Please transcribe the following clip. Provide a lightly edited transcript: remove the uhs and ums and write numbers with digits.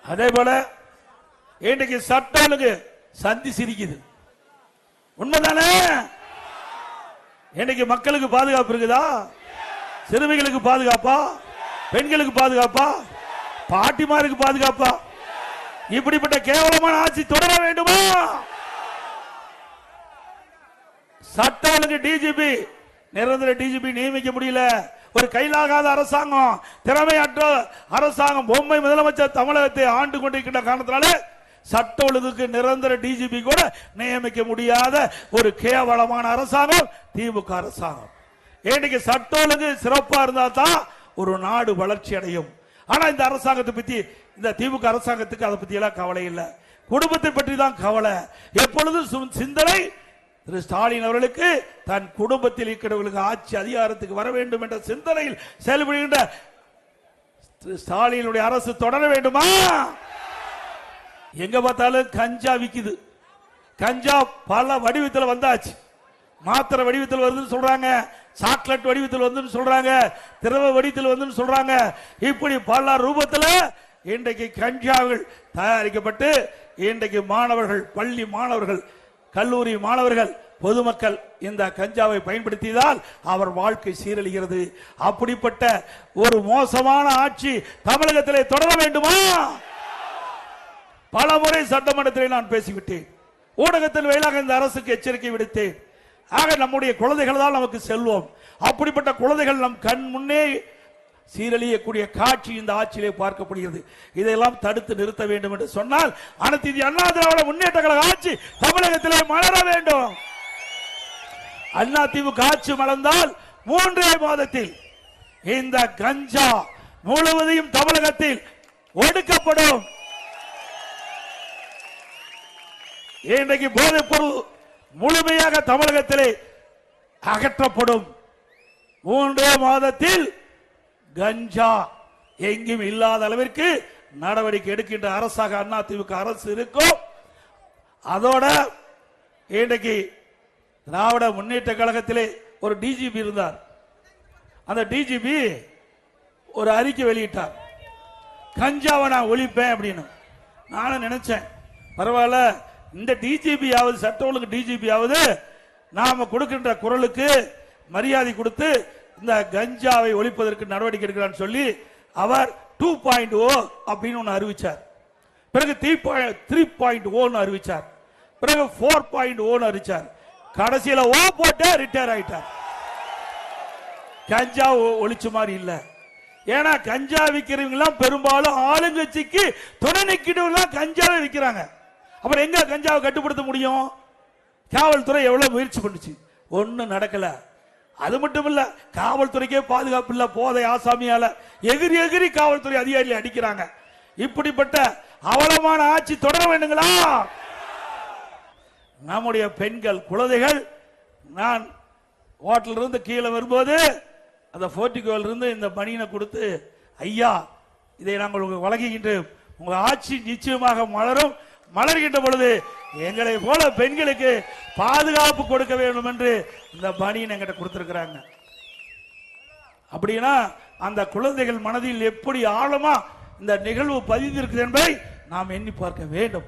அதே போல இன்றைக்கு சட்டம் ஒழுங்கு சந்தி சிரிக்குது. உண்மைதானே? இன்னைக்கு மக்களுக்கு பாதுகாப்பு இருக்குதா? சிறுமிகளுக்கு பாதுகாப்பா? பெண்களுக்கு பாதுகாப்பா? பாட்டிமாருக்கு பாதுகாப்பா? இப்படிப்பட்ட கேவலமான ஆட்சி தொடர வேண்டுமா? சட்ட ஒழுங்கு டிஜிபி, நிரந்தர டிஜிபி நியமிக்க முடியல. ஒரு கையிலாகாத அரசாங்கம், திறமையற்ற அரசாங்கம், பொம்மை முதலமைச்சர் தமிழகத்தை ஆண்டு கொண்டிருக்கின்ற காரணத்தினால சட்ட ஒழுங்குக்கு நிரந்தர டிஜிபி கூட நியமிக்க முடியாத ஒரு கேவலமான அரசாங்கம் திமுக அரசாங்கம். இன்னைக்கு சட்ட ஒழுங்கு சிறப்பா இருந்தா தான் ஒரு நாடு வளர்ச்சி அடையும். ஆனா இந்த அரசாங்கத்தை பத்தி, இந்த திமுக அரசாங்கத்துக்கு அதை பத்தி எல்லாம் கவலை இல்லை. குடும்பத்தை பற்றி தான் கவலை. எப்பொழுதும் சிந்தனை திரு ஸ்டாலின் அவர்களுக்கு தன் குடும்பத்தில் இருக்கிறவர்களுக்கு ஆட்சி அதிகாரத்துக்கு வர வேண்டும் என்ற சிந்தனையில் செயல்படுகின்ற ஸ்டாலினுடைய அரசு தொடர வேண்டுமா? எங்க பார்த்தாலும் கஞ்சா விக்குது. கஞ்சா பல வடிவத்தில் வந்தாச்சு. மாத்திரை வடிவத்தில் வருதுன்னு சொல்றாங்க, சாக்லேட் வடிவத்தில் வந்து சொல்றாங்க, திரவ வடிவத்தில் வந்து சொல்றாங்க. இப்படி பல ரூபத்தில் இன்றைக்கு கஞ்சாவில் தயாரிக்கப்பட்டு இன்றைக்கு மாணவர்கள், பள்ளி மாணவர்கள், கல்லூரி மாணவர்கள், பொதுமக்கள் இந்த கஞ்சாவை பயன்படுத்தியதால் அவர் வாழ்க்கை சீரழிகிறது. அப்படிப்பட்ட ஒரு மோசமான ஆட்சி தமிழகத்திலே தொடர வேண்டுமா? பல முறை சட்டமன்றத்தில் நான் பேசிவிட்டேன். ஊடகத்தின் வாயிலாக இந்த அரசுக்கு எச்சரிக்கை விடுத்தேன். ஆக நம்முடைய குழந்தைகள் தான் நமக்கு செல்வோம். அப்படிப்பட்ட குழந்தைகள் நம் கண் முன்னே சீரழியக்கூடிய காட்சி இந்த ஆட்சியிலே பார்க்கப்படுகிறது. இதையெல்லாம் தடுத்து நிறுத்த வேண்டும் என்று சொன்னால் அனைத்து இந்திய அண்ணா திராவிட முன்னேற்ற கழக ஆட்சி தமிழகத்திலே மலர வேண்டும். அண்ணா திமுக ஆட்சி மலர்ந்தால் 3 மாதத்தில் இந்த கஞ்சா முழுவதையும் தமிழகத்தில் ஒடுக்கப்படும். இன்றைக்கு போதைப் பொருள் முழுமையாக தமிழகத்திலே அகற்றப்படும். 3 மாதத்தில் கஞ்சா எங்கும் இல்லாத அளவிற்கு நடவடிக்கை எடுக்கின்ற அரசாக அண்ணா திமுக அரசு இருக்கும். அதோட இன்றைக்கு திராவிட முன்னேற்ற கழகத்திலே ஒரு டிஜிபி இருந்தார். அந்த டிஜிபி ஒரு அறிக்கை வெளியிட்டார், கஞ்சாவை நான் ஒழிப்பேன் அப்படின்னு. நானும் நினைச்சேன், பரவாயில்ல, இந்த டிஜிபியாவது, சட்ட ஒழுங்கு டிஜிபியாவது நாம கொடுக்கின்ற குரலுக்கு மரியாதை கொடுத்து இந்த கஞ்சாவை ஒழிப்பதற்கு நடவடிக்கை எடுக்கிறான்னு சொல்லி அவர் 2.0 அப்படின்னு ஒன்று அறிவிச்சார். பிறகு 3.0 அறிவிச்சார். பிறகு 4.0 அறிவிச்சார். கடைசியில் ஓ போட்டு ரிட்டையர் ஆயிட்டார். கஞ்சா ஒழிச்ச மாதிரி இல்ல. ஏன்னா கஞ்சா விற்கிறவங்க எல்லாம் பெரும்பாலும் ஆளுங்கட்சிக்கு துணை நிற்கிறவங்க கஞ்சாவை விற்கிறாங்க. அப்புறம் எங்க கஞ்சாவை கட்டுப்படுத்த முடியும்? காவல்துறை எவ்வளவு முயற்சி பண்ணுச்சு, ஒன்னும் நடக்கல. அது மட்டும் இல்ல, காவல்துறைக்கே பாதுகாப்பு இல்ல. போதை ஆசாமியால எகிரி எகிரி காவல்துறை அதிகாரிகளை அடிக்கிறாங்க. இப்படிப்பட்ட அவலமான ஆட்சி தொடர வேண்டுங்களா? நம்முடைய பெண்கள், குழந்தைகள், நான் ஹோட்டல் இருந்து கீழே வரும்போது அந்த போர்ட்டிகோல இருந்து இந்த பனியனை கொடுத்து, ஐயா இதை நாங்கள் வழங்குகின்றோம், உங்க ஆட்சி நிச்சயமாக மலரும், மலர்கின்ற பொழுது எங்களை போல பெண்களுக்கு பாதுகாப்பு கொடுக்க வேண்டும் என்று இந்த பனியன் எங்கிட்ட கொடுத்திருக்கிறாங்க. அப்படின்னா அந்த குழந்தைகள் மனதில் எப்படி ஆழமா இந்த நிகழ்வு பதிந்திருக்கு என்பதை நாம் எண்ணி பார்க்க வேண்டும்.